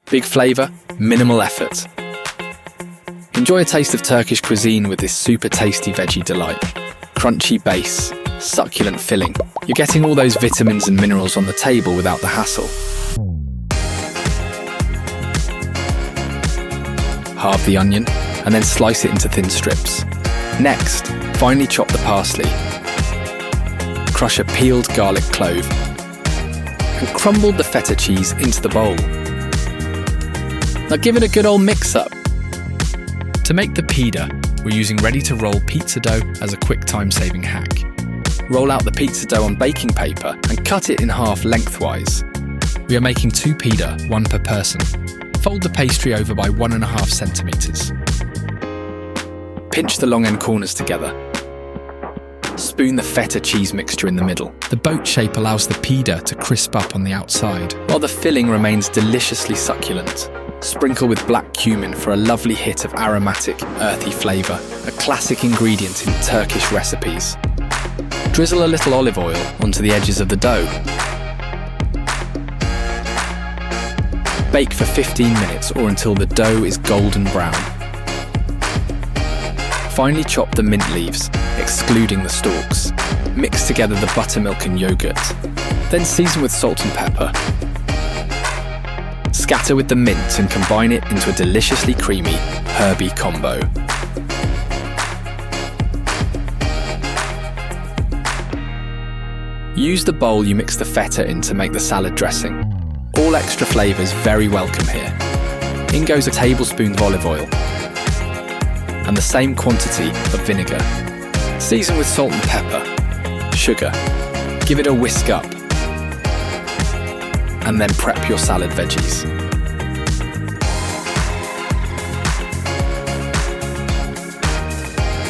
Big flavour, minimal effort. Enjoy a taste of Turkish cuisine with this super tasty veggie delight. Crunchy base, succulent filling. You're getting all those vitamins and minerals on the table without the hassle. Halve the onion and then slice it into thin strips. Next, finely chop the parsley. Crush a peeled garlic clove and crumble the feta cheese into the bowl. Now give it a good old mix-up. To make the pide, we're using ready-to-roll pizza dough as a quick time-saving hack. Roll out the pizza dough on baking paper and cut it in half lengthwise. We are making 2 pide, 1 per person. Fold the pastry over by 1.5 centimetres. Pinch the long end corners together. Spoon the feta cheese mixture in the middle. The boat shape allows the pide to crisp up on the outside, while the filling remains deliciously succulent. Sprinkle with black cumin for a lovely hit of aromatic, earthy flavour, a classic ingredient in Turkish recipes. Drizzle a little olive oil onto the edges of the dough. Bake for 15 minutes or until the dough is golden brown. Finely chop the mint leaves, excluding the stalks. Mix together the buttermilk and yogurt. Then season with salt and pepper. Scatter with the mint and combine it into a deliciously creamy, herby combo. Use the bowl you mix the feta in to make the salad dressing. All extra flavours very welcome here. In goes a tablespoon of olive oil and the same quantity of vinegar. Season with salt and pepper, sugar. Give it a whisk up and then prep your salad veggies.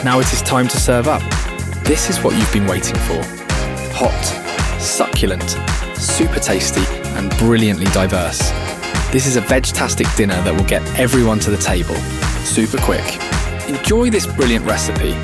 Now it is time to serve up. This is what you've been waiting for. Hot, succulent, super tasty and brilliantly diverse. This is a veg-tastic dinner that will get everyone to the table. Super quick. Enjoy this brilliant recipe